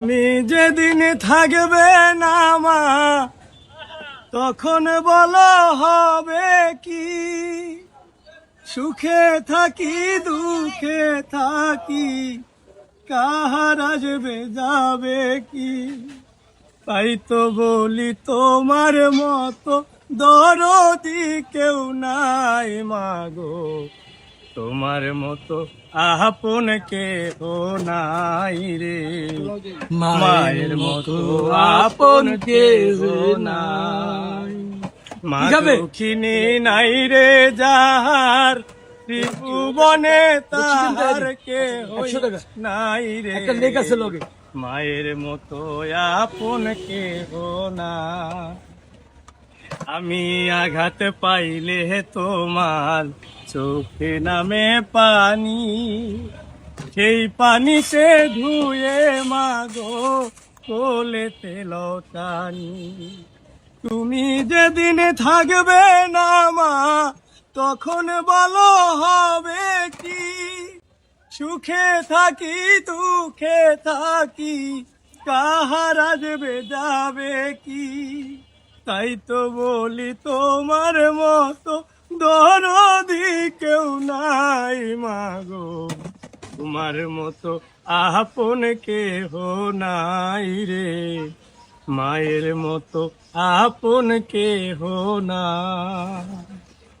তুমি যেদিন থাকবে না মা, তখন বলো হবে কি? সুখে থাকি দুঃখে থাকি, কাহার আসবে যাবে কি? তাই তো বলি তোমার মতো দরদি কেউ নাই মাগো, তোমার মতো আপন কেহ নাই রে। মায়ের মতো আপন কেহ নাই। মা দুঃখিনী নাই রে যাহার, ত্রিভুবনে তাহার কেহ নাই রে। মায়ের মতো আপন কেহ না। আমি আঘাত পাইলে তোমার চোখে নামে পানি, সেই পানিতে ধুয়ে মাগো কোলেতে লটানি। তুমি যেদিন থাকবে না মা, তখন বলো হবে কি? সুখে থাকি দুঃখে থাকি, কাহার আসবে যাবে কি? তাই তো বলি তোমার মতো দরদি কেউ নাই মাগো, তোমার মতো আপন কেহ নাই রে। মায়ের মতো আপন কেহ না।